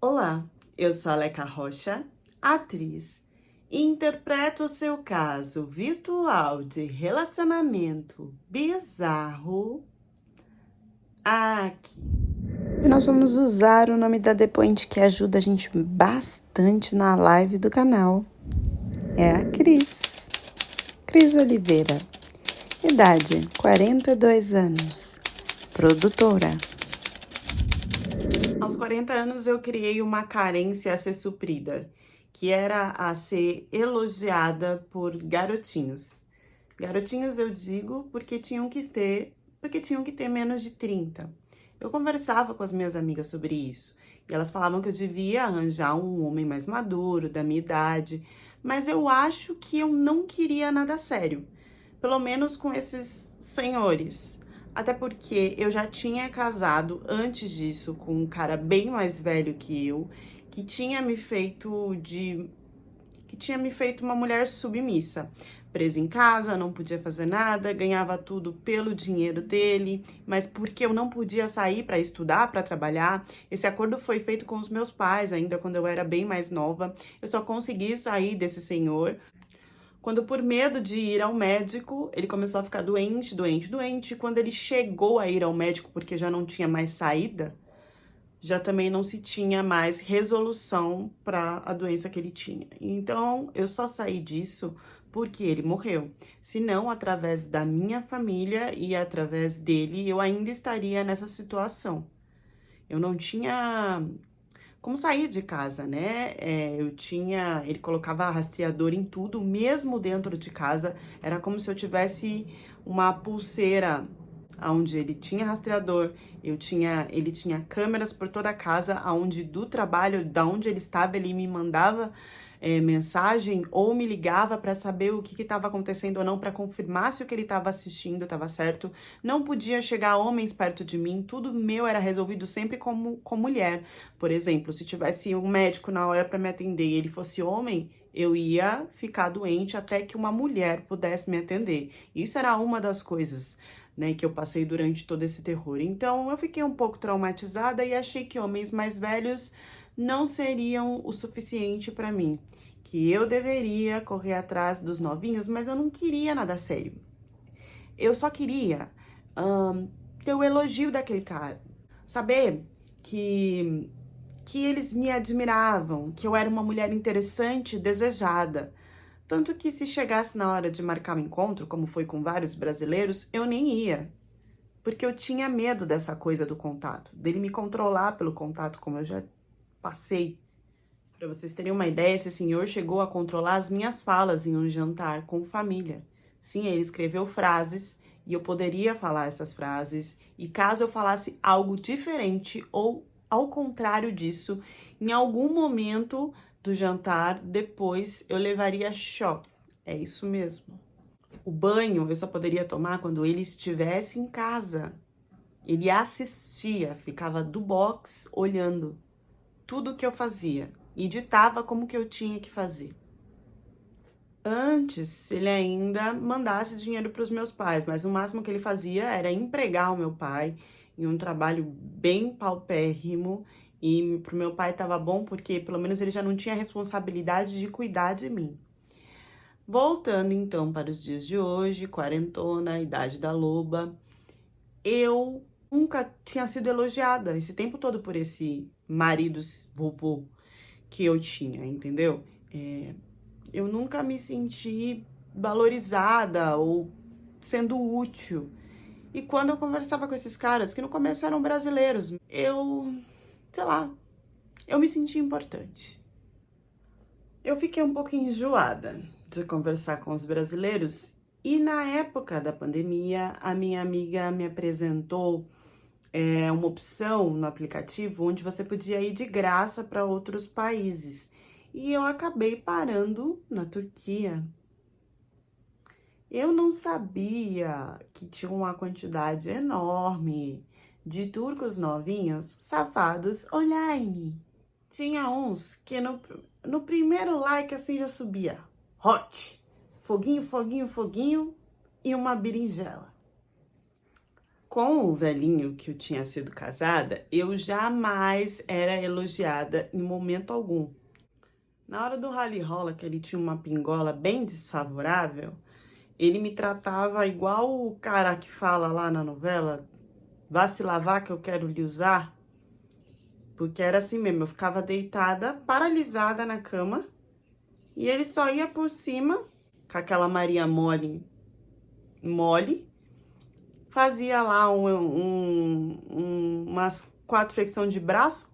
Olá, eu sou a Leca Rocha, atriz, e interpreto o seu caso virtual de relacionamento bizarro aqui. E nós vamos usar o nome da depoente que ajuda a gente bastante na live do canal. É a Cris Oliveira, idade 42 anos, produtora. Aos 40 anos eu criei uma carência a ser suprida, que era a ser elogiada por garotinhos. Garotinhos eu digo porque tinham que ter menos de 30. Eu conversava com as minhas amigas sobre isso, e elas falavam que eu devia arranjar um homem mais maduro, da minha idade, mas eu acho que eu não queria nada sério, pelo menos com esses senhores. Até porque eu já tinha casado antes disso com um cara bem mais velho que eu, que tinha me feito uma mulher submissa. Presa em casa, não podia fazer nada, ganhava tudo pelo dinheiro dele, mas porque eu não podia sair para estudar, para trabalhar, esse acordo foi feito com os meus pais ainda quando eu era bem mais nova. Eu só consegui sair desse senhor quando, por medo de ir ao médico, ele começou a ficar doente, doente, doente. E quando ele chegou a ir ao médico porque já não tinha mais saída, já também não se tinha mais resolução para a doença que ele tinha. Então, eu só saí disso porque ele morreu. Se não, através da minha família e através dele, eu ainda estaria nessa situação. Eu não tinha como sair de casa, né? Ele colocava rastreador em tudo, mesmo dentro de casa. Era como se eu tivesse uma pulseira onde ele tinha rastreador, ele tinha câmeras por toda a casa, aonde do trabalho, da onde ele estava, ele me mandava mensagem ou me ligava para saber o que estava acontecendo ou não, para confirmar se o que ele estava assistindo estava certo. Não podia chegar homens perto de mim, tudo meu era resolvido sempre com mulher. Por exemplo, se tivesse um médico na hora para me atender e ele fosse homem, eu ia ficar doente até que uma mulher pudesse me atender. Isso era uma das coisas, né, que eu passei durante todo esse terror. Então, eu fiquei um pouco traumatizada e achei que homens mais velhos não seriam o suficiente para mim, que eu deveria correr atrás dos novinhos, mas eu não queria nada sério. Eu só queria ter o elogio daquele cara, saber que eles me admiravam, que eu era uma mulher interessante e desejada. Tanto que se chegasse na hora de marcar um encontro, como foi com vários brasileiros, eu nem ia. Porque eu tinha medo dessa coisa do contato, dele me controlar pelo contato, como eu já passei. Para vocês terem uma ideia, esse senhor chegou a controlar as minhas falas em um jantar com família. Sim, ele escreveu frases e eu poderia falar essas frases. E caso eu falasse algo diferente ou ao contrário disso, em algum momento do jantar, depois eu levaria choque. É isso mesmo. O banho eu só poderia tomar quando ele estivesse em casa. Ele assistia, ficava do box olhando tudo que eu fazia e ditava como que eu tinha que fazer. Antes, ele ainda mandasse dinheiro para os meus pais, mas o máximo que ele fazia era empregar o meu pai em um trabalho bem paupérrimo. E pro meu pai tava bom porque pelo menos ele já não tinha a responsabilidade de cuidar de mim. Voltando então para os dias de hoje, quarentona, idade da loba, eu nunca tinha sido elogiada esse tempo todo por esse marido vovô que eu tinha, entendeu? Eu nunca me senti valorizada ou sendo útil. E quando eu conversava com esses caras, que no começo eram brasileiros, sei lá, eu me senti importante. Eu fiquei um pouco enjoada de conversar com os brasileiros e na época da pandemia, a minha amiga me apresentou uma opção no aplicativo onde você podia ir de graça para outros países. E eu acabei parando na Turquia. Eu não sabia que tinha uma quantidade enorme de turcos novinhos, safados online. Tinha uns que no primeiro like assim já subia hot, foguinho, foguinho, foguinho e uma berinjela. Com o velhinho que eu tinha sido casada, eu jamais era elogiada em momento algum. Na hora do rally rola, que ele tinha uma pingola bem desfavorável, ele me tratava igual o cara que fala lá na novela, vá se lavar que eu quero lhe usar. Porque era assim mesmo, eu ficava deitada, paralisada na cama, e ele só ia por cima, com aquela Maria mole, fazia lá umas 4 flexões de braço,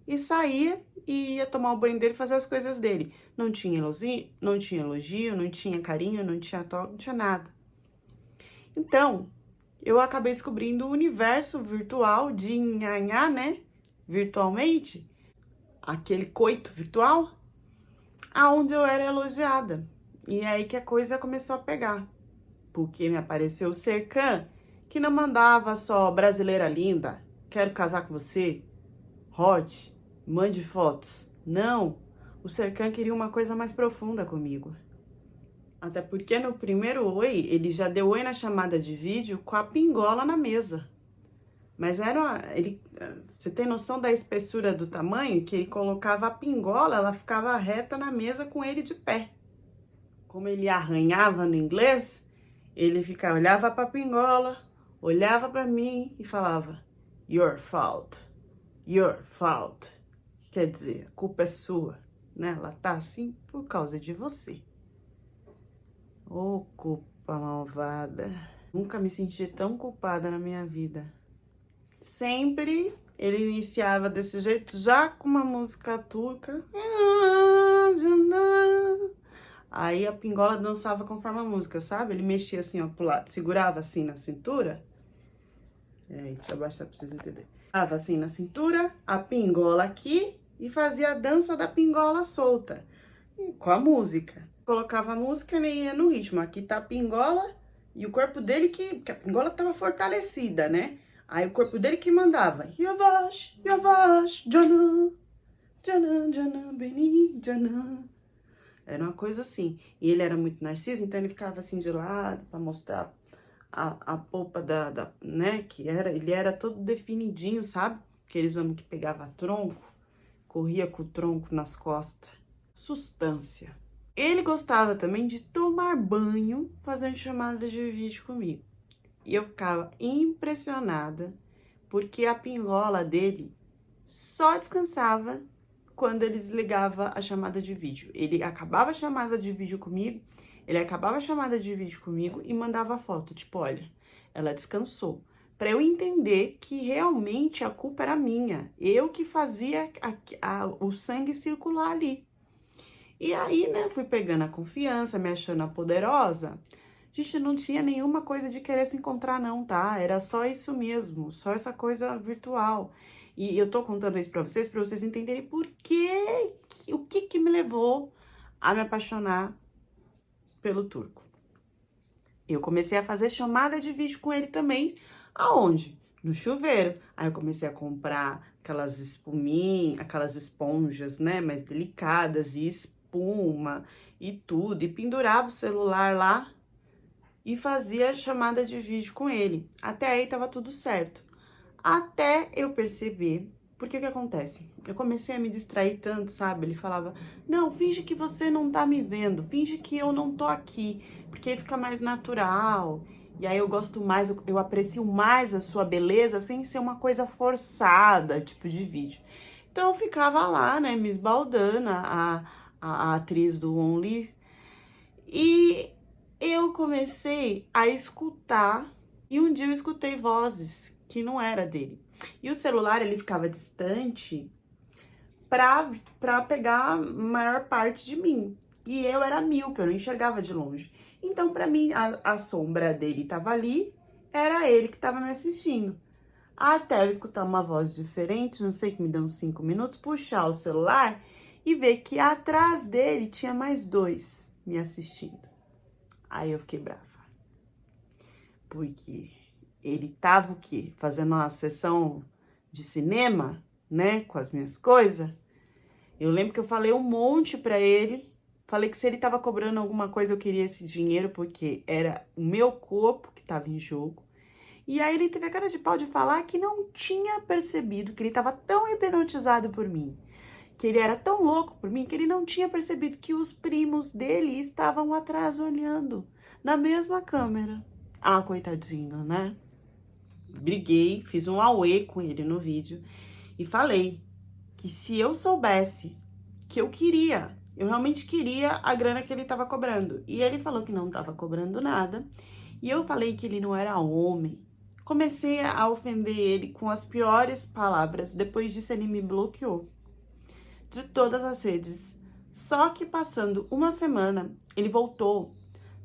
e saía e ia tomar o banho dele, fazer as coisas dele. Não tinha elogio, não tinha carinho, não tinha toque, não tinha nada. Então, eu acabei descobrindo o universo virtual de nhanhá, né? Virtualmente, aquele coito virtual, aonde eu era elogiada. E é aí que a coisa começou a pegar. Porque me apareceu o Serkan, que não mandava só brasileira linda, quero casar com você, hot, mande fotos. Não, o Serkan queria uma coisa mais profunda comigo. Até porque no primeiro oi, ele já deu oi na chamada de vídeo com a pingola na mesa. Mas você tem noção da espessura do tamanho? Que ele colocava a pingola, ela ficava reta na mesa com ele de pé. Como ele arranhava no inglês, ele olhava pra pingola, olhava pra mim e falava, your fault, your fault. Quer dizer, a culpa é sua, né? Ela tá assim por causa de você. Ô, culpa malvada. Nunca me senti tão culpada na minha vida. Sempre ele iniciava desse jeito, já com uma música turca. Aí a pingola dançava conforme a música, sabe? Ele mexia assim, ó, pro lado, segurava assim na cintura. Deixa eu abaixar pra vocês entenderem. Tava assim na cintura, a pingola aqui e fazia a dança da pingola solta, com a música. Colocava a música e ia no ritmo. Aqui tá a pingola e o corpo dele porque a pingola tava fortalecida, né? Aí o corpo dele que mandava. Yavaş, yavaş, canım, canım, canım, beni, canım. Era uma coisa assim. E ele era muito narciso, então ele ficava assim de lado pra mostrar a polpa né? Ele era todo definidinho, sabe? Aqueles homens que pegava tronco, corria com o tronco nas costas. Sustância. Ele gostava também de tomar banho fazendo chamada de vídeo comigo. E eu ficava impressionada, porque a pingola dele só descansava quando ele desligava a chamada de vídeo. Ele acabava a chamada de vídeo comigo, e mandava foto, tipo, olha, ela descansou. Pra eu entender que realmente a culpa era minha, eu que fazia o sangue circular ali. E aí, né, fui pegando a confiança, me achando a poderosa. Gente, não tinha nenhuma coisa de querer se encontrar não, tá? Era só isso mesmo, só essa coisa virtual. E eu tô contando isso pra vocês entenderem o que me levou a me apaixonar pelo turco. Eu comecei a fazer chamada de vídeo com ele também. Aonde? No chuveiro. Aí eu comecei a comprar aquelas aquelas esponjas, né, mais delicadas e espuma e tudo. E pendurava o celular lá e fazia chamada de vídeo com ele. Até aí tava tudo certo. Até eu perceber, porque o que acontece? Eu comecei a me distrair tanto, sabe? Ele falava, não, finge que você não tá me vendo, finge que eu não tô aqui, porque fica mais natural. E aí eu gosto mais, eu aprecio mais a sua beleza sem ser uma coisa forçada, tipo de vídeo. Então eu ficava lá, né, me esbaldando, a atriz do Only. E eu comecei a escutar, e um dia eu escutei vozes que não era dele. E o celular, ele ficava distante pra pegar a maior parte de mim. E eu era míope, eu não enxergava de longe. Então, pra mim, a sombra dele tava ali, era ele que tava me assistindo. Até eu escutar uma voz diferente, não sei, que me deu uns 5 minutos, puxar o celular e ver que atrás dele tinha mais 2 me assistindo. Aí eu fiquei brava. Porque ele tava o quê? Fazendo uma sessão de cinema, né? Com as minhas coisas. Eu lembro que eu falei um monte pra ele. Falei que se ele tava cobrando alguma coisa, eu queria esse dinheiro, porque era o meu corpo que tava em jogo. E aí ele teve a cara de pau de falar que não tinha percebido, que ele estava tão hipnotizado por mim, que ele era tão louco por mim, que ele não tinha percebido que os primos dele estavam atrás olhando, na mesma câmera. Ah, coitadinho, né? Briguei, fiz um auê com ele no vídeo e falei que se eu soubesse que eu realmente queria a grana que ele tava cobrando. E ele falou que não tava cobrando nada. E eu falei que ele não era homem. Comecei a ofender ele com as piores palavras. Depois disso, ele me bloqueou de todas as redes. Só que passando uma semana, ele voltou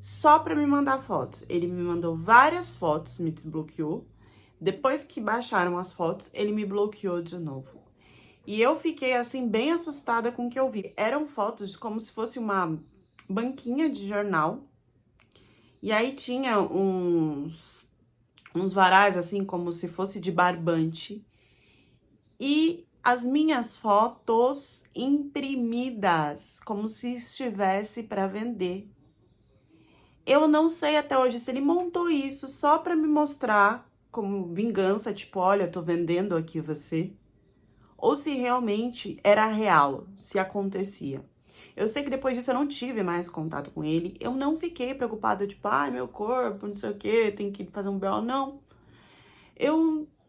só pra me mandar fotos. Ele me mandou várias fotos, me desbloqueou. Depois que baixaram as fotos, ele me bloqueou de novo. E eu fiquei, assim, bem assustada com o que eu vi. Eram fotos como se fosse uma banquinha de jornal. E aí tinha uns varais, assim, como se fosse de barbante. E as minhas fotos imprimidas, como se estivesse para vender. Eu não sei até hoje se ele montou isso só para me mostrar como vingança, tipo, olha, eu tô vendendo aqui você. Ou se realmente era real, se acontecia. Eu sei que depois disso eu não tive mais contato com ele. Eu não fiquei preocupada, tipo, ai, meu corpo, não sei o quê, tem que fazer um BO. Não.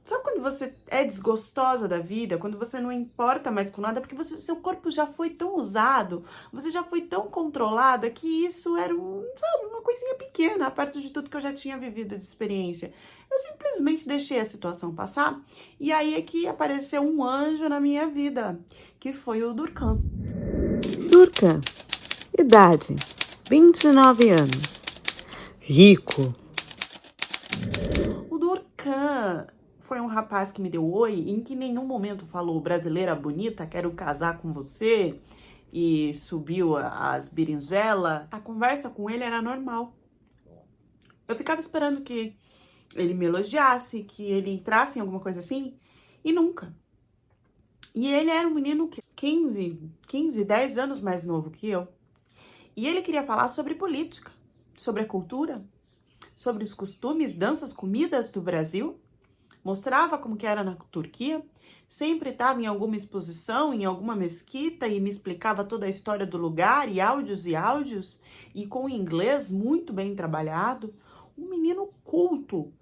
Sabe quando você é desgostosa da vida? Quando você não importa mais com nada? Porque seu corpo já foi tão usado, você já foi tão controlada que isso era sabe, uma coisinha pequena, perto de tudo que eu já tinha vivido de experiência. Eu simplesmente deixei a situação passar e aí é que apareceu um anjo na minha vida, que foi o Durkan. Durkan, idade 29 anos, rico. O Durkan foi um rapaz que me deu oi, em que em nenhum momento falou brasileira bonita, quero casar com você, e subiu as berinjela. A conversa com ele era normal. Eu ficava esperando que ele me elogiasse, que ele entrasse em alguma coisa assim, e nunca. E ele era um menino que 10 anos mais novo que eu. E ele queria falar sobre política, sobre a cultura, sobre os costumes, danças, comidas do Brasil. Mostrava como que era na Turquia, sempre estava em alguma exposição, em alguma mesquita e me explicava toda a história do lugar e áudios, e com inglês muito bem trabalhado. Um menino culto.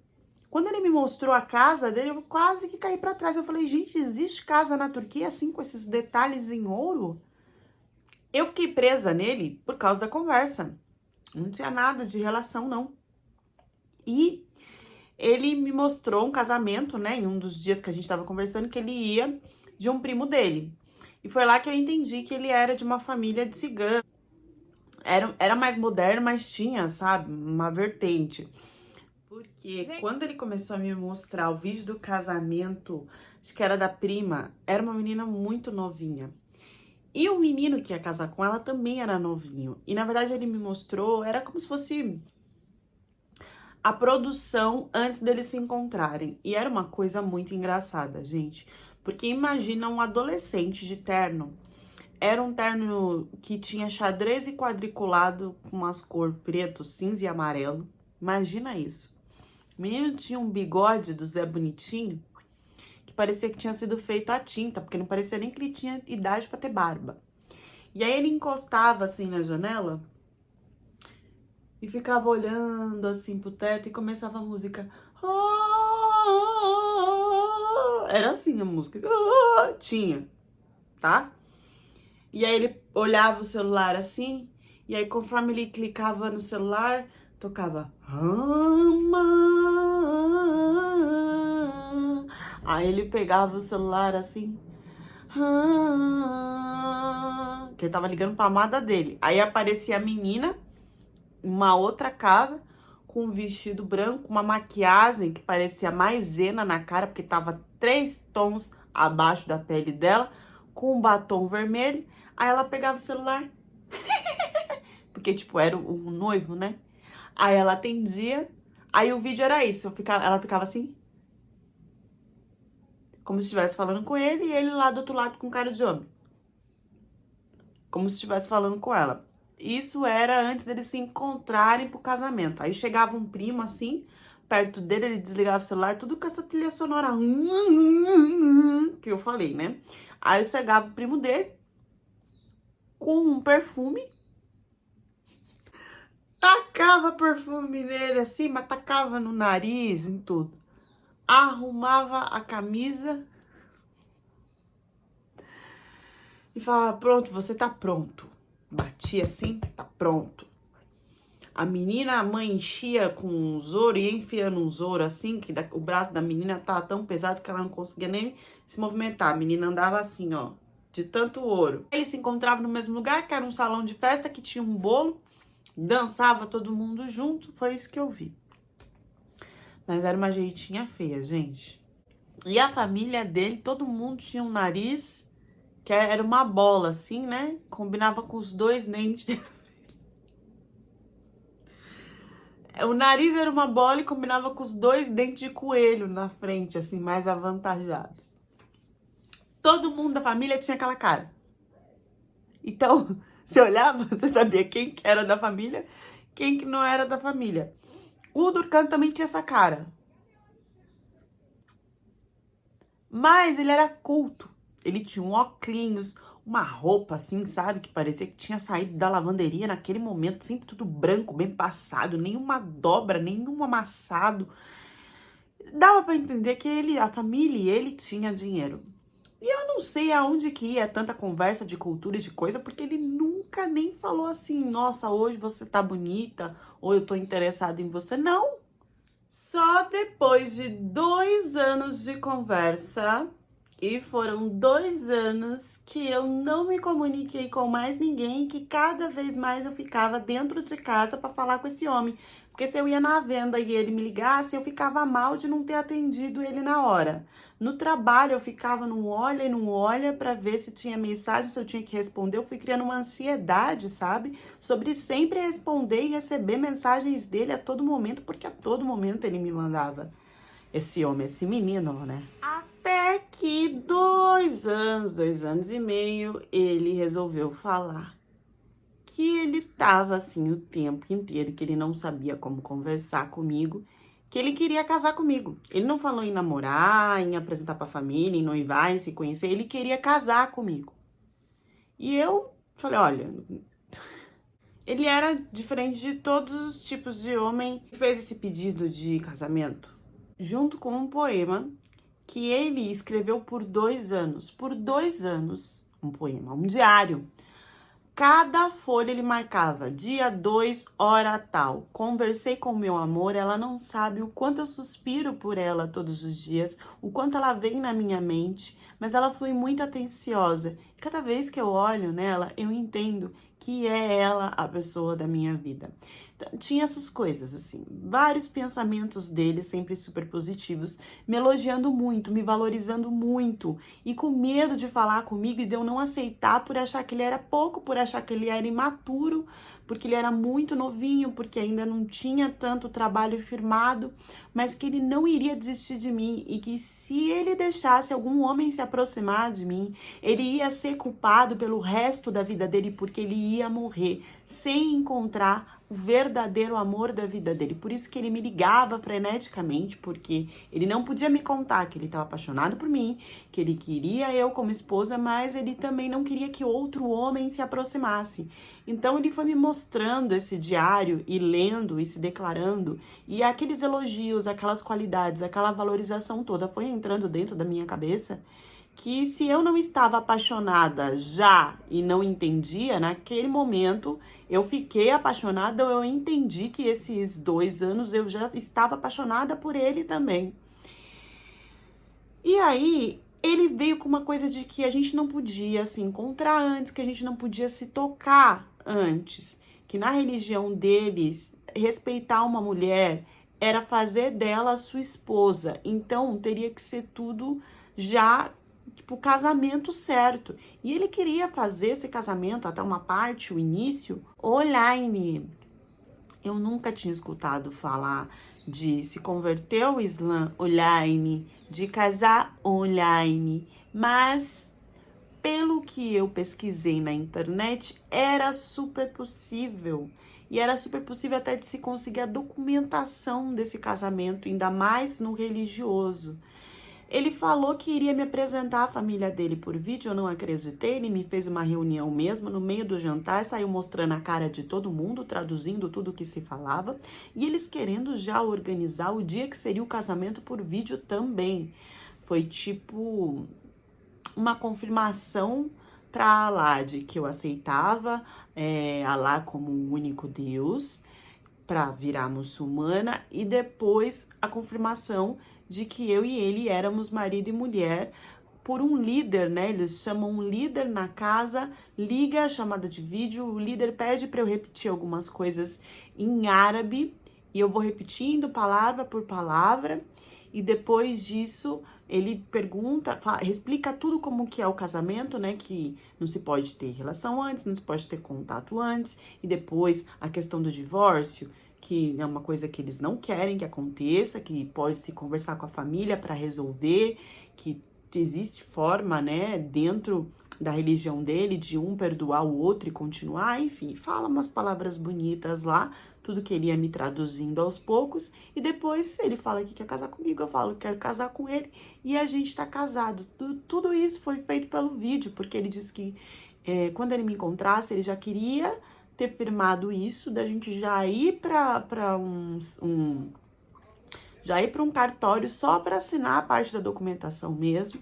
Quando ele me mostrou a casa dele, eu quase que caí para trás. Eu falei, gente, existe casa na Turquia assim, com esses detalhes em ouro? Eu fiquei presa nele por causa da conversa. Não tinha nada de relação, não. E ele me mostrou um casamento, né, em um dos dias que a gente tava conversando, que ele ia de um primo dele. E foi lá que eu entendi que ele era de uma família de cigano. Era mais moderno, mas tinha, sabe, uma vertente. Porque quando ele começou a me mostrar o vídeo do casamento, acho que era da prima, era uma menina muito novinha. E o menino que ia casar com ela também era novinho. E na verdade ele me mostrou, era como se fosse a produção antes deles se encontrarem. E era uma coisa muito engraçada, gente. Porque imagina um adolescente de terno. Era um terno que tinha xadrez e quadriculado com umas cores preto, cinza e amarelo. Imagina isso. O menino tinha um bigode do Zé Bonitinho que parecia que tinha sido feito à tinta, porque não parecia nem que ele tinha idade para ter barba. E aí ele encostava assim na janela e ficava olhando assim pro teto e começava a música. Era assim a música. Tinha, tá? E aí ele olhava o celular assim, e aí conforme ele clicava no celular, tocava. Aí ele pegava o celular assim. Que ele tava ligando pra amada dele. Aí aparecia a menina, uma outra casa, com um vestido branco, uma maquiagem que parecia maisena na cara, porque tava 3 tons abaixo da pele dela, com um batom vermelho. Aí ela pegava o celular, porque, tipo, era o noivo, né? Aí ela atendia, aí o vídeo era isso, ela ficava assim, como se estivesse falando com ele, e ele lá do outro lado com cara de homem. Como se estivesse falando com ela. Isso era antes deles se encontrarem pro casamento. Aí chegava um primo assim, perto dele, ele desligava o celular, tudo com essa trilha sonora que eu falei, né? Aí chegava o primo dele com um perfume, tacava perfume nele assim, mas tacava no nariz, em tudo. Arrumava a camisa e falava, pronto, você tá pronto. Batia assim, tá pronto. A menina, a mãe enchia com um Zoro e enfiando um Zoro assim, que o braço da menina tava tão pesado que ela não conseguia nem se movimentar. A menina andava assim, ó, de tanto ouro. Eles se encontravam no mesmo lugar, que era um salão de festa, que tinha um bolo, dançava todo mundo junto, foi isso que eu vi. Mas era uma jeitinha feia, gente. E a família dele, todo mundo tinha um nariz que era uma bola, assim, né? Combinava com os dois dentes. O nariz era uma bola e combinava com os dois dentes de coelho na frente, assim, mais avantajado. Todo mundo da família tinha aquela cara. Então, você olhava, você sabia quem que era da família, quem que não era da família. O Durkan também tinha essa cara. Mas ele era culto. Ele tinha um óculos, uma roupa assim, sabe? Que parecia que tinha saído da lavanderia naquele momento. Sempre tudo branco, bem passado. Nenhuma dobra, nenhum amassado. Dava pra entender que ele, a família e ele tinha dinheiro. E eu não sei aonde que ia tanta conversa de cultura e de coisa, porque ele nunca nem falou assim, nossa, hoje você tá bonita, ou eu tô interessado em você. Não. Só depois de 2 anos de conversa, e foram 2 anos que eu não me comuniquei com mais ninguém, que cada vez mais eu ficava dentro de casa para falar com esse homem. Porque se eu ia na venda e ele me ligasse, eu ficava mal de não ter atendido ele na hora. No trabalho, eu ficava num olha e não olha para ver se tinha mensagem, se eu tinha que responder. Eu fui criando uma ansiedade, sabe? Sobre sempre responder e receber mensagens dele a todo momento, porque a todo momento ele me mandava. Esse homem, esse menino, né? Até que 2 anos e meio, ele resolveu falar que ele tava assim o tempo inteiro, que ele não sabia como conversar comigo, que ele queria casar comigo. Ele não falou em namorar, em apresentar pra família, em noivar, em se conhecer, ele queria casar comigo. E eu falei, olha, ele era diferente de todos os tipos de homem que fez esse pedido de casamento, junto com um poema que ele escreveu por 2 anos. Por 2 anos, um poema, um diário. Cada folha ele marcava, dia 2, hora tal. Conversei com meu amor, ela não sabe o quanto eu suspiro por ela todos os dias, o quanto ela vem na minha mente, mas ela foi muito atenciosa. Cada vez que eu olho nela, eu entendo que é ela a pessoa da minha vida. Então, tinha essas coisas, assim, vários pensamentos dele, sempre super positivos, me elogiando muito, me valorizando muito, e com medo de falar comigo e de eu não aceitar por achar que ele era pouco, por achar que ele era imaturo, porque ele era muito novinho, porque ainda não tinha tanto trabalho firmado, mas que ele não iria desistir de mim e que se ele deixasse algum homem se aproximar de mim, ele ia ser culpado pelo resto da vida dele, porque ele ia morrer sem encontrar o verdadeiro amor da vida dele. Por isso que ele me ligava freneticamente, porque ele não podia me contar que ele estava apaixonado por mim, que ele queria eu como esposa, mas ele também não queria que outro homem se aproximasse. Então ele foi me mostrando esse diário e lendo e se declarando, e aqueles elogios, aquelas qualidades, aquela valorização toda foi entrando dentro da minha cabeça, que se eu não estava apaixonada já e não entendia, naquele momento eu fiquei apaixonada, eu entendi que esses 2 anos eu já estava apaixonada por ele também. E aí ele veio com uma coisa de que a gente não podia se encontrar antes, que a gente não podia se tocar antes, que na religião deles, respeitar uma mulher era fazer dela sua esposa, então teria que ser tudo já tipo, casamento certo. E ele queria fazer esse casamento, até uma parte, o início, online. Eu nunca tinha escutado falar de se converter ao Islã online, de casar online, mas pelo que eu pesquisei na internet, era super possível. E era super possível até de se conseguir a documentação desse casamento, ainda mais no religioso. Ele falou que iria me apresentar à família dele por vídeo, eu não acreditei. Ele me fez uma reunião mesmo, no meio do jantar, saiu mostrando a cara de todo mundo, traduzindo tudo o que se falava. E eles querendo já organizar o dia que seria o casamento por vídeo também. Foi tipo uma confirmação para Alá de que eu aceitava Alá como o único Deus para virar muçulmana, e depois a confirmação de que eu e ele éramos marido e mulher por um líder, né? Eles chamam um líder na casa, liga a chamada de vídeo, o líder pede para eu repetir algumas coisas em árabe e eu vou repetindo palavra por palavra. E depois disso, ele pergunta, explica tudo como que é o casamento, né? Que não se pode ter relação antes, não se pode ter contato antes. E depois a questão do divórcio, que é uma coisa que eles não querem que aconteça, que pode se conversar com a família para resolver, que existe forma, né, dentro da religião dele, de um perdoar o outro e continuar, enfim, fala umas palavras bonitas lá, tudo que ele ia me traduzindo aos poucos, e depois ele fala que quer casar comigo, eu falo que quero casar com ele, e a gente tá casado. Tudo isso foi feito pelo vídeo, porque ele disse que quando ele me encontrasse, ele já queria ter firmado isso, da gente já ir para um cartório só para assinar a parte da documentação mesmo,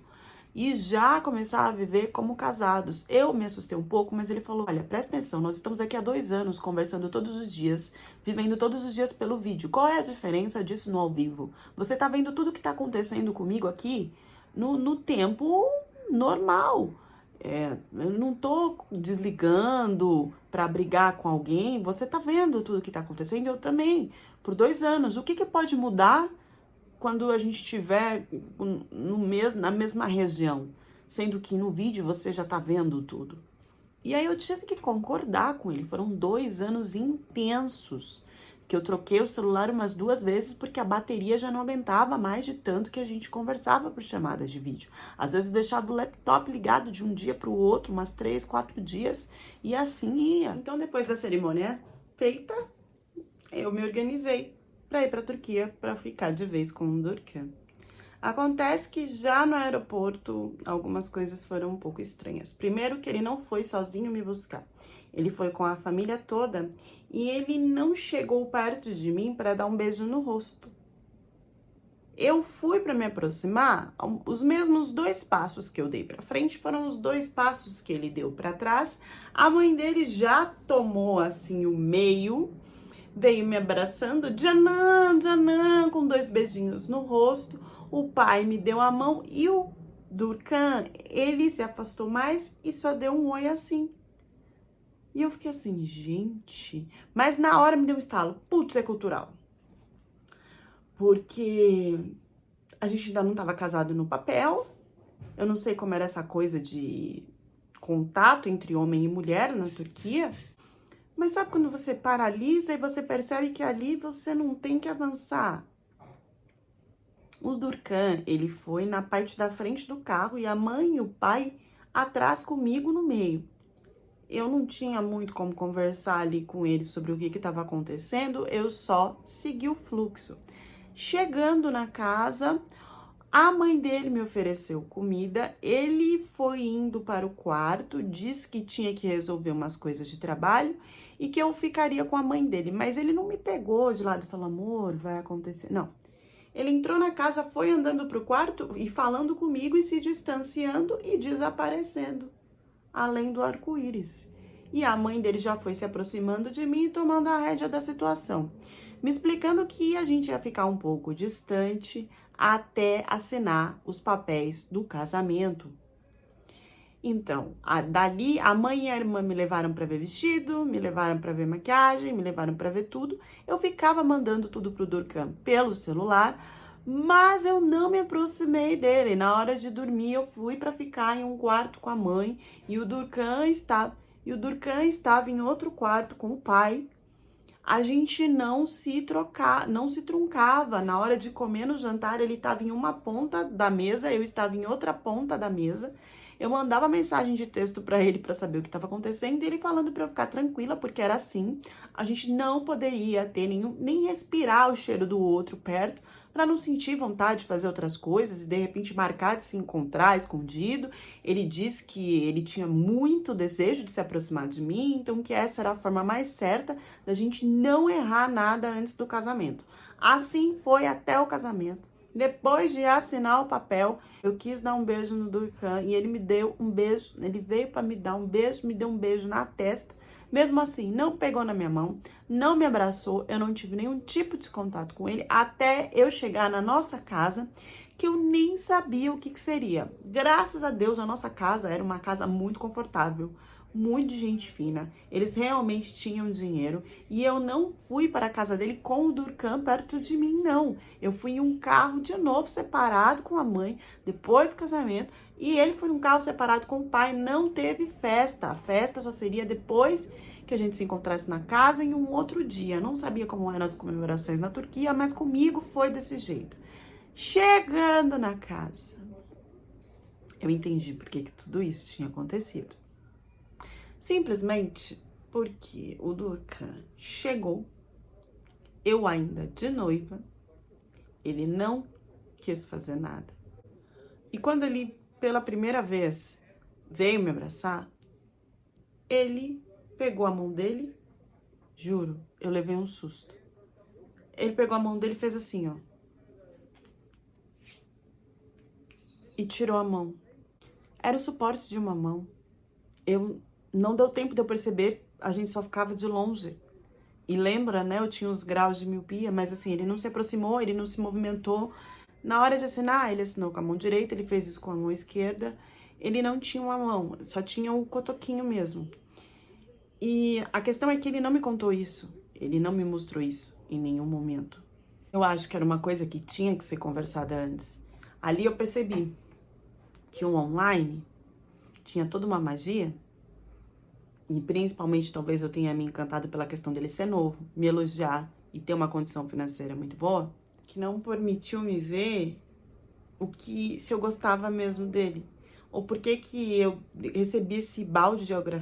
e já começar a viver como casados. Eu me assustei um pouco, mas ele falou, olha, presta atenção, nós estamos aqui há 2 anos, conversando todos os dias, vivendo todos os dias pelo vídeo. Qual é a diferença disso no ao vivo? Você tá vendo tudo que tá acontecendo comigo aqui no tempo normal. Eu não tô desligando pra brigar com alguém, você tá vendo tudo que tá acontecendo, eu também, por 2 anos. O que pode mudar quando a gente estiver na mesma região, sendo que no vídeo você já tá vendo tudo? E aí eu tive que concordar com ele, foram 2 anos intensos, que eu troquei o celular umas 2 vezes porque a bateria já não aguentava mais de tanto que a gente conversava por chamadas de vídeo. Às vezes deixava o laptop ligado de um dia para o outro, umas 3, 4 dias, e assim ia. Então depois da cerimônia feita, eu me organizei para ir para a Turquia para ficar de vez com o Durkhan. Acontece que já no aeroporto algumas coisas foram um pouco estranhas. Primeiro que ele não foi sozinho me buscar. Ele foi com a família toda e ele não chegou perto de mim para dar um beijo no rosto. Eu fui para me aproximar, os mesmos 2 passos que eu dei para frente foram os 2 passos que ele deu para trás. A mãe dele já tomou assim o meio, veio me abraçando, Janan, Janan, com 2 beijinhos no rosto. O pai me deu a mão e o Durkhan, ele se afastou mais e só deu um oi assim. E eu fiquei assim, gente... Mas na hora me deu um estalo, putz, é cultural. Porque a gente ainda não estava casado no papel. Eu não sei como era essa coisa de contato entre homem e mulher na Turquia. Mas sabe quando você paralisa e você percebe que ali você não tem que avançar? O Durkhan, ele foi na parte da frente do carro e a mãe e o pai atrás comigo no meio. Eu não tinha muito como conversar ali com ele sobre o que estava acontecendo, eu só segui o fluxo. Chegando na casa, a mãe dele me ofereceu comida, ele foi indo para o quarto, disse que tinha que resolver umas coisas de trabalho e que eu ficaria com a mãe dele, mas ele não me pegou de lado e falou, amor, vai acontecer, não. Ele entrou na casa, foi andando para o quarto e falando comigo e se distanciando e desaparecendo, além do arco-íris. E a mãe dele já foi se aproximando de mim e tomando a rédea da situação, me explicando que a gente ia ficar um pouco distante até assinar os papéis do casamento. Então, dali a mãe e a irmã me levaram para ver vestido, me levaram para ver maquiagem, me levaram para ver tudo. Eu ficava mandando tudo pro Durkhan pelo celular, mas eu não me aproximei dele. Na hora de dormir, eu fui para ficar em um quarto com a mãe e o Durkhan estava em outro quarto com o pai. A gente não se truncava. Na hora de comer no jantar, ele estava em uma ponta da mesa, eu estava em outra ponta da mesa. Eu mandava mensagem de texto pra ele pra saber o que estava acontecendo e ele falando pra eu ficar tranquila, porque era assim. A gente não poderia ter nem respirar o cheiro do outro perto pra não sentir vontade de fazer outras coisas e de repente marcar de se encontrar escondido. Ele disse que ele tinha muito desejo de se aproximar de mim, então que essa era a forma mais certa da gente não errar nada antes do casamento. Assim foi até o casamento. Depois de assinar o papel, eu quis dar um beijo no Durcan e ele me deu um beijo. Ele veio para me dar um beijo, me deu um beijo na testa. Mesmo assim, não pegou na minha mão, não me abraçou, eu não tive nenhum tipo de contato com ele até eu chegar na nossa casa, que eu nem sabia o que seria. Graças a Deus, a nossa casa era uma casa muito confortável, muito de gente fina. Eles realmente tinham dinheiro e eu não fui para a casa dele com o Durcan perto de mim, não. Eu fui em um carro de novo separado com a mãe depois do casamento e ele foi num carro separado com o pai. Não teve festa. A festa só seria depois que a gente se encontrasse na casa em um outro dia. Não sabia como eram as comemorações na Turquia, mas comigo foi desse jeito. Chegando na casa, eu entendi por que tudo isso tinha acontecido. Simplesmente porque o Durcan chegou, eu ainda de noiva, ele não quis fazer nada. E quando ele, pela primeira vez, veio me abraçar, ele pegou a mão dele, juro, eu levei um susto. Ele pegou a mão dele e fez assim, ó. E tirou a mão. Era o suporte de uma mão. Não deu tempo de eu perceber, a gente só ficava de longe. E lembra, né, eu tinha uns graus de miopia, mas assim, ele não se aproximou, ele não se movimentou. Na hora de assinar, ele assinou com a mão direita, ele fez isso com a mão esquerda. Ele não tinha uma mão, só tinha o cotoquinho mesmo. E a questão é que ele não me contou isso, ele não me mostrou isso em nenhum momento. Eu acho que era uma coisa que tinha que ser conversada antes. Ali eu percebi que o online tinha toda uma magia, e principalmente talvez eu tenha me encantado pela questão dele ser novo, me elogiar e ter uma condição financeira muito boa, que não permitiu me ver se eu gostava mesmo dele. Ou por que eu recebi esse balde de água.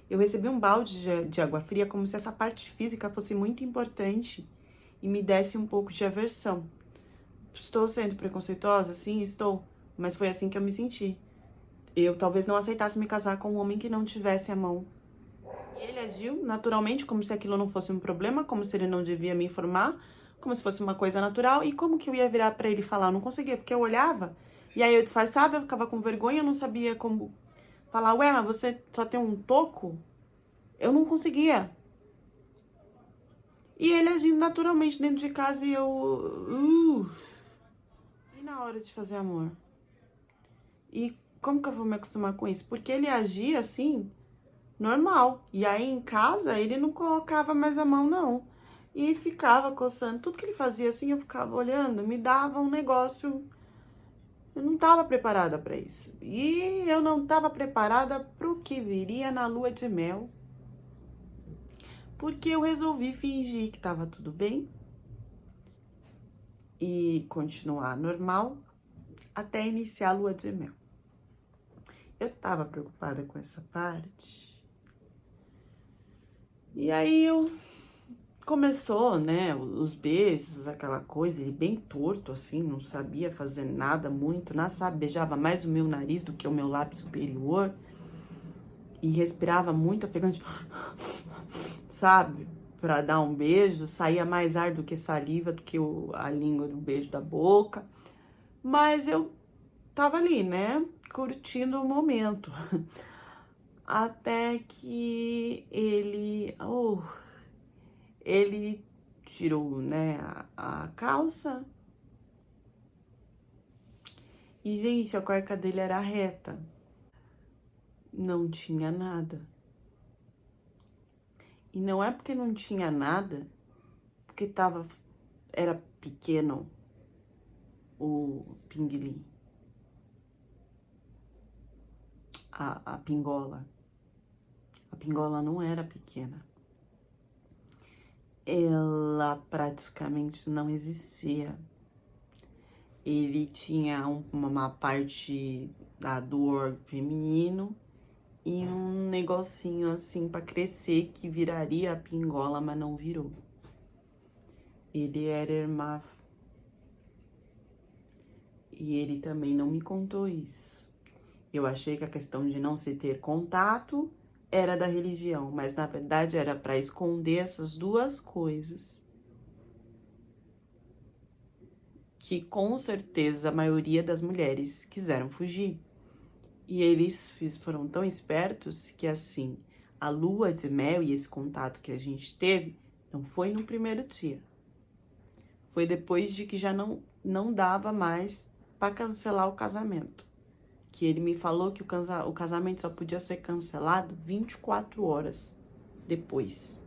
Eu recebi um balde de água fria como se essa parte física fosse muito importante e me desse um pouco de aversão. Estou sendo preconceituosa? Sim, estou. Mas foi assim que eu me senti. Eu talvez não aceitasse me casar com um homem que não tivesse a mão. E ele agiu naturalmente, como se aquilo não fosse um problema, como se ele não devia me informar, como se fosse uma coisa natural. E como que eu ia virar pra ele falar? Eu não conseguia, porque eu olhava, e aí eu disfarçava, eu ficava com vergonha, eu não sabia como falar, ué, mas você só tem um toco? Eu não conseguia. E ele agindo naturalmente dentro de casa e eu... E na hora de fazer amor? E como que eu vou me acostumar com isso? Porque ele agia assim, normal. E aí em casa ele não colocava mais a mão, não. E ficava coçando. Tudo que ele fazia assim, eu ficava olhando, me dava um negócio. Eu não estava preparada para isso. E eu não estava preparada para o que viria na lua de mel. Porque eu resolvi fingir que estava tudo bem e continuar normal até iniciar a lua de mel. Eu tava preocupada com essa parte. E aí começou, né, os beijos, aquela coisa, ele bem torto, assim, não sabia fazer nada muito, sabe, beijava mais o meu nariz do que o meu lábio superior. E respirava muito ofegante, sabe, pra dar um beijo, saía mais ar do que saliva, do que a língua do beijo da boca. Mas eu tava ali, né, curtindo o momento. Até que ele tirou, né, a calça. E, gente, a cueca dele era reta. Não tinha nada. E não é porque não tinha nada, porque era pequeno o pinguili. A pingola. A pingola não era pequena. Ela praticamente não existia. Ele tinha uma parte do órgão feminino e um negocinho assim pra crescer que viraria a pingola, mas não virou. Ele era hermafrodita. E ele também não me contou isso. Eu achei que a questão de não se ter contato era da religião, mas na verdade era para esconder essas duas coisas. Que com certeza a maioria das mulheres quiseram fugir. E eles foram tão espertos que assim, a lua de mel e esse contato que a gente teve não foi no primeiro dia. Foi depois de que já não dava mais para cancelar o casamento. Que ele me falou que o casamento só podia ser cancelado 24 horas depois.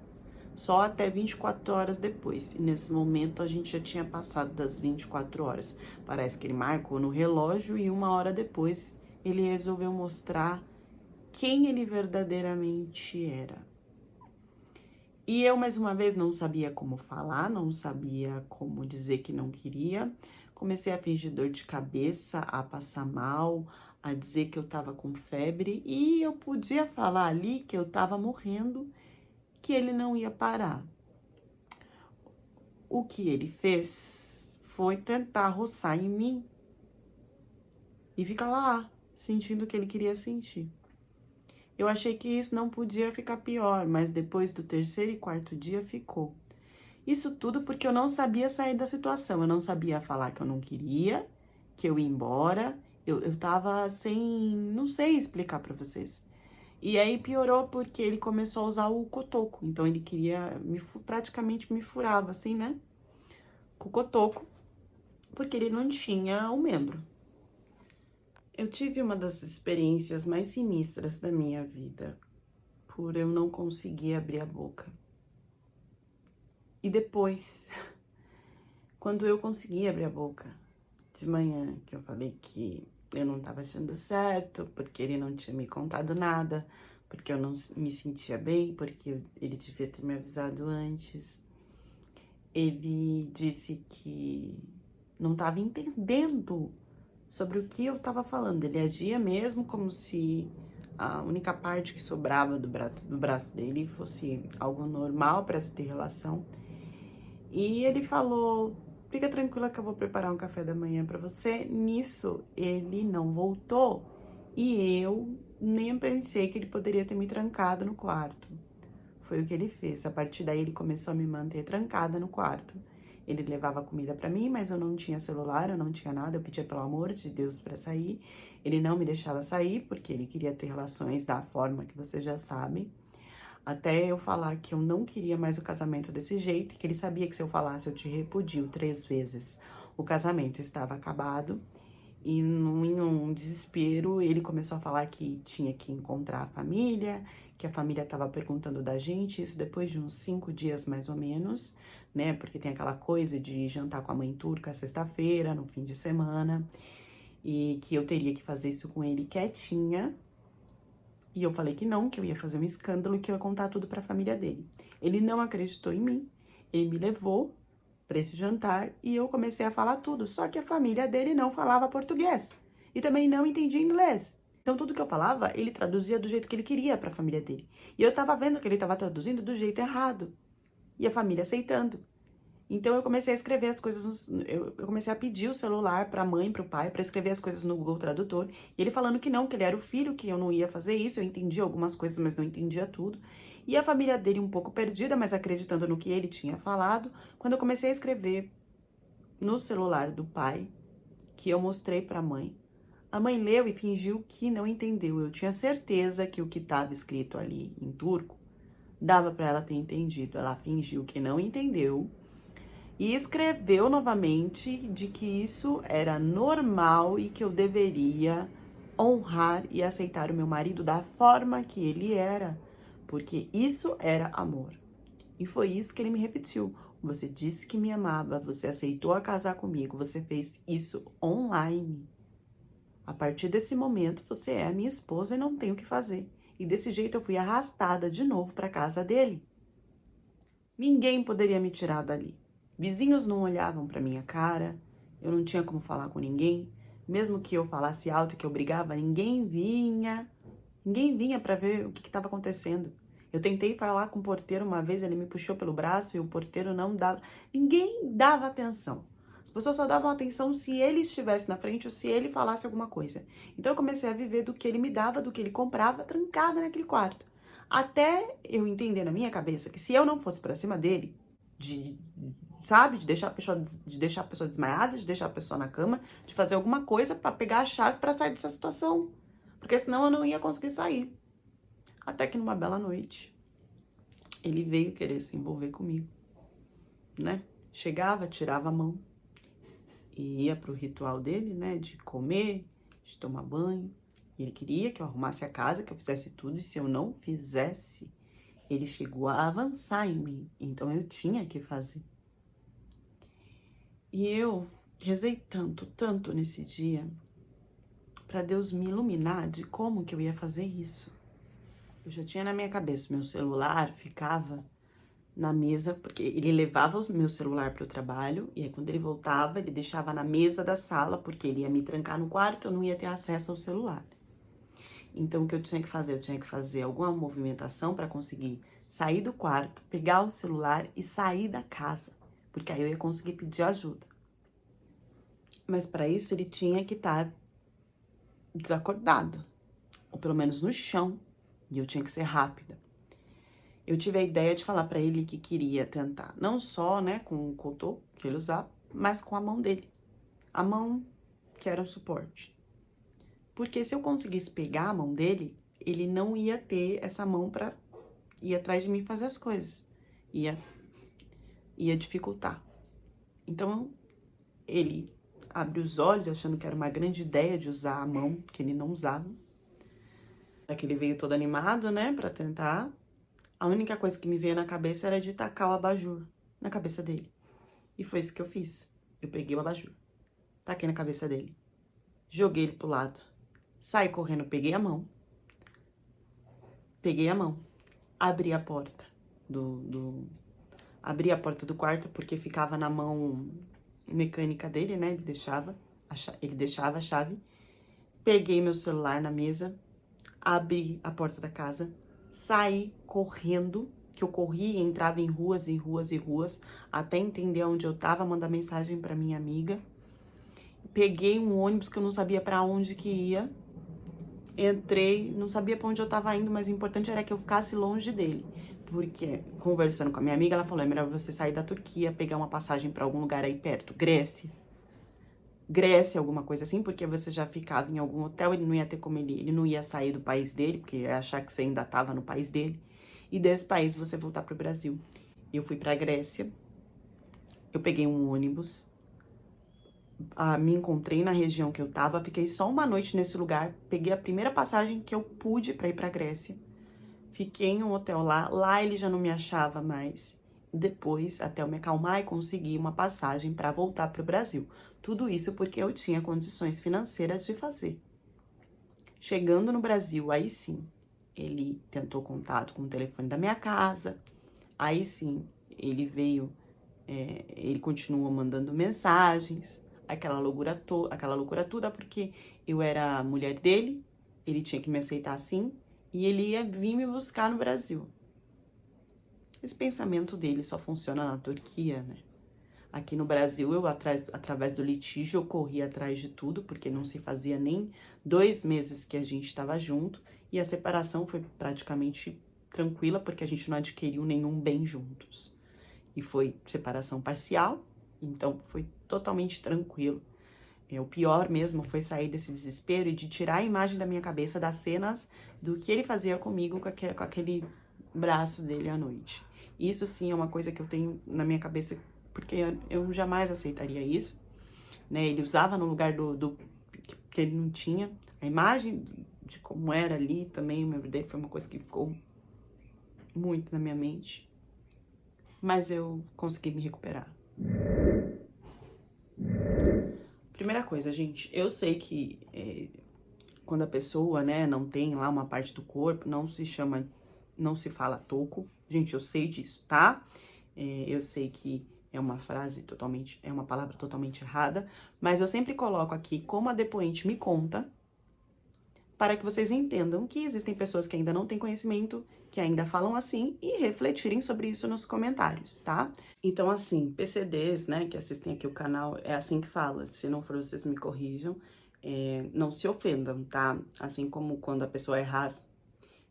Só até 24 horas depois. E nesse momento a gente já tinha passado das 24 horas. Parece que ele marcou no relógio e 1 hora depois ele resolveu mostrar quem ele verdadeiramente era. E eu, mais uma vez, não sabia como falar, não sabia como dizer que não queria. Comecei a fingir dor de cabeça, a passar mal, a dizer que eu tava com febre. E eu podia falar ali que eu tava morrendo, que ele não ia parar. O que ele fez foi tentar roçar em mim e ficar lá, sentindo o que ele queria sentir. Eu achei que isso não podia ficar pior, mas depois do 3º e 4º dia ficou. Isso tudo porque eu não sabia sair da situação, eu não sabia falar que eu não queria, que eu ia embora, eu tava sem, não sei explicar pra vocês. E aí piorou porque ele começou a usar o cotoco, então ele queria, praticamente me furava assim, né, com o cotoco, porque ele não tinha um membro. Eu tive uma das experiências mais sinistras da minha vida, por eu não conseguir abrir a boca. E depois, quando eu consegui abrir a boca, de manhã, que eu falei que eu não tava achando certo, porque ele não tinha me contado nada, porque eu não me sentia bem, porque ele devia ter me avisado antes. Ele disse que não tava entendendo sobre o que eu tava falando. Ele agia mesmo como se a única parte que sobrava do braço dele fosse algo normal para se ter relação. E ele falou: fica tranquila que eu vou preparar um café da manhã para você. Nisso, ele não voltou e eu nem pensei que ele poderia ter me trancado no quarto. Foi o que ele fez. A partir daí, ele começou a me manter trancada no quarto. Ele levava comida para mim, mas eu não tinha celular, eu não tinha nada. Eu pedia pelo amor de Deus para sair. Ele não me deixava sair porque ele queria ter relações da forma que vocês já sabem. Até eu falar que eu não queria mais o casamento desse jeito, que ele sabia que se eu falasse eu te repudio 3 vezes, o casamento estava acabado. E em um desespero, ele começou a falar que tinha que encontrar a família, que a família estava perguntando da gente, isso depois de uns 5 dias mais ou menos, né? Porque tem aquela coisa de jantar com a mãe turca sexta-feira, no fim de semana, e que eu teria que fazer isso com ele quietinha. E eu falei que não, que eu ia fazer um escândalo e que eu ia contar tudo para a família dele. Ele não acreditou em mim, ele me levou para esse jantar e eu comecei a falar tudo. Só que a família dele não falava português e também não entendia inglês. Então tudo que eu falava, ele traduzia do jeito que ele queria para a família dele. E eu tava vendo que ele tava traduzindo do jeito errado. E a família aceitando. Então eu comecei a escrever as coisas, eu comecei a pedir o celular pra mãe, pro pai, pra escrever as coisas no Google Tradutor. E ele falando que não, que ele era o filho, que eu não ia fazer isso. Eu entendia algumas coisas, mas não entendia tudo. E a família dele um pouco perdida, mas acreditando no que ele tinha falado. Quando eu comecei a escrever no celular do pai, que eu mostrei pra mãe, a mãe leu e fingiu que não entendeu. Eu tinha certeza que o que estava escrito ali em turco dava pra ela ter entendido. Ela fingiu que não entendeu. E escreveu novamente de que isso era normal e que eu deveria honrar e aceitar o meu marido da forma que ele era, porque isso era amor. E foi isso que ele me repetiu. Você disse que me amava, você aceitou a casar comigo, você fez isso online. A partir desse momento, você é a minha esposa e não tenho o que fazer. E desse jeito eu fui arrastada de novo para casa dele. Ninguém poderia me tirar dali. Vizinhos não olhavam para minha cara, eu não tinha como falar com ninguém. Mesmo que eu falasse alto, que eu brigava, ninguém vinha pra ver o que estava acontecendo. Eu tentei falar com o porteiro uma vez, ele me puxou pelo braço e o porteiro não dava, ninguém dava atenção. As pessoas só davam atenção se ele estivesse na frente ou se ele falasse alguma coisa. Então eu comecei a viver do que ele me dava, do que ele comprava, trancada naquele quarto. Até eu entender na minha cabeça que se eu não fosse pra cima dele, de, sabe, de deixar a pessoa desmaiada, de deixar a pessoa na cama, de fazer alguma coisa pra pegar a chave pra sair dessa situação. Porque senão eu não ia conseguir sair. Até que numa bela noite, ele veio querer se envolver comigo, né? Chegava, tirava a mão e ia pro ritual dele, né? De comer, de tomar banho. E ele queria que eu arrumasse a casa, que eu fizesse tudo. E se eu não fizesse, ele chegou a avançar em mim. Então eu tinha que fazer. E eu rezei tanto, tanto nesse dia, para Deus me iluminar de como que eu ia fazer isso. Eu já tinha na minha cabeça, meu celular ficava na mesa, porque ele levava o meu celular para o trabalho, e aí quando ele voltava, ele deixava na mesa da sala, porque ele ia me trancar no quarto, eu não ia ter acesso ao celular. Então, o que eu tinha que fazer? Eu tinha que fazer alguma movimentação para conseguir sair do quarto, pegar o celular e sair da casa, porque aí eu ia conseguir pedir ajuda. Mas para isso, ele tinha que estar desacordado, ou pelo menos no chão, e eu tinha que ser rápida. Eu tive a ideia de falar para ele que queria tentar, não só, né, com o cotô que ele usava, mas com a mão dele. A mão que era um suporte. Porque se eu conseguisse pegar a mão dele, ele não ia ter essa mão para ir atrás de mim fazer as coisas. Ia dificultar. Então, ele abriu os olhos, achando que era uma grande ideia de usar a mão, que ele não usava. Que ele veio todo animado, né, para tentar. A única coisa que me veio na cabeça era de tacar o abajur na cabeça dele. E foi isso que eu fiz. Eu peguei o abajur, taquei na cabeça dele, joguei ele pro lado, saí correndo, peguei a mão, abri a porta abri a porta do quarto porque ficava na mão mecânica dele, né? Ele deixava a chave. Peguei meu celular na mesa, abri a porta da casa, saí correndo, que eu corria e entrava em ruas e ruas e ruas, até entender onde eu tava, mandar mensagem pra minha amiga. Peguei um ônibus que eu não sabia pra onde que ia. Entrei, não sabia pra onde eu tava indo, mas o importante era que eu ficasse longe dele. Porque, conversando com a minha amiga, ela falou, é melhor você sair da Turquia, pegar uma passagem pra algum lugar aí perto. Grécia, alguma coisa assim, porque você já ficava em algum hotel, ele não ia ter como ele não ia sair do país dele, porque ia achar que você ainda tava no país dele. E desse país você voltar pro Brasil. Eu fui pra Grécia, eu peguei um ônibus, me encontrei na região que eu tava, fiquei só uma noite nesse lugar, peguei a primeira passagem que eu pude pra ir pra Grécia, fiquei em um hotel lá ele já não me achava mais. Depois, até eu me acalmar e conseguir uma passagem pra voltar pro Brasil. Tudo isso porque eu tinha condições financeiras de fazer. Chegando no Brasil, aí sim, ele tentou contato com o telefone da minha casa, aí sim, ele veio, ele continuou mandando mensagens, aquela loucura toda, porque eu era a mulher dele, ele tinha que me aceitar assim, e ele ia vir me buscar no Brasil. Esse pensamento dele só funciona na Turquia, né? Aqui no Brasil, eu, através do litígio, eu corri atrás de tudo, porque não se fazia nem 2 meses que a gente estava junto, e a separação foi praticamente tranquila, porque a gente não adquiriu nenhum bem juntos. E foi separação parcial, então foi totalmente tranquilo. O pior mesmo foi sair desse desespero e de tirar a imagem da minha cabeça das cenas do que ele fazia comigo com aquele braço dele à noite. Isso sim é uma coisa que eu tenho na minha cabeça, porque eu jamais aceitaria isso, né? Ele usava no lugar que ele não tinha. A imagem de como era ali também, meu dele foi uma coisa que ficou muito na minha mente. Mas eu consegui me recuperar. Primeira coisa, gente, eu sei que quando a pessoa, né, não tem lá uma parte do corpo, não se fala toco. Gente, eu sei disso, tá? Eu sei que é uma frase totalmente, é uma palavra totalmente errada, mas eu sempre coloco aqui como a depoente me conta, para que vocês entendam que existem pessoas que ainda não têm conhecimento, que ainda falam assim, e refletirem sobre isso nos comentários, tá? Então, assim, PCDs, né, que assistem aqui o canal, é assim que fala, se não for vocês me corrijam, não se ofendam, tá? Assim como quando a pessoa errar,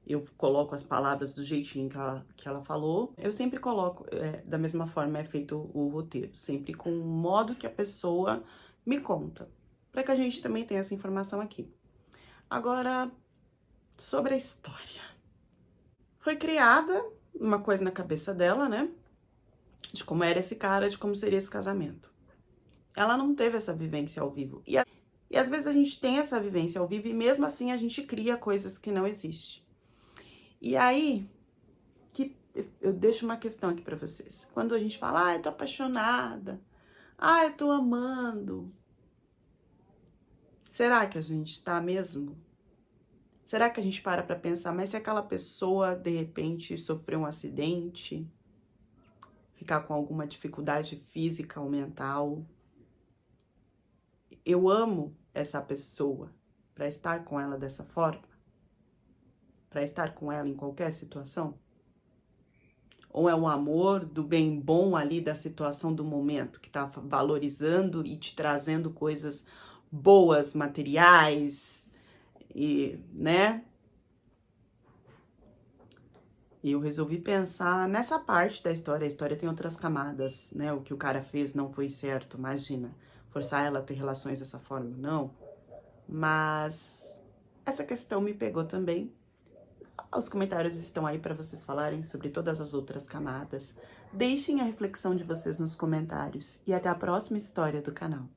eu coloco as palavras do jeitinho que ela falou, eu sempre coloco, da mesma forma é feito o roteiro, sempre com o modo que a pessoa me conta, para que a gente também tenha essa informação aqui. Agora, sobre a história. Foi criada uma coisa na cabeça dela, né? De como era esse cara, de como seria esse casamento. Ela não teve essa vivência ao vivo. E às vezes a gente tem essa vivência ao vivo e mesmo assim a gente cria coisas que não existem. E aí, que eu deixo uma questão aqui pra vocês. Quando a gente fala, eu tô apaixonada, eu tô amando. Será que a gente tá mesmo? Será que a gente para pra pensar, mas se aquela pessoa, de repente, sofreu um acidente, ficar com alguma dificuldade física ou mental, eu amo essa pessoa para estar com ela dessa forma? Para estar com ela em qualquer situação? Ou é um amor do bem bom ali da situação do momento, que tá valorizando e te trazendo coisas boas, materiais, e, né? E eu resolvi pensar nessa parte da história. A história tem outras camadas, né? O que o cara fez não foi certo, imagina. Forçar ela a ter relações dessa forma, não. Mas essa questão me pegou também. Os comentários estão aí para vocês falarem sobre todas as outras camadas. Deixem a reflexão de vocês nos comentários. E até a próxima história do canal.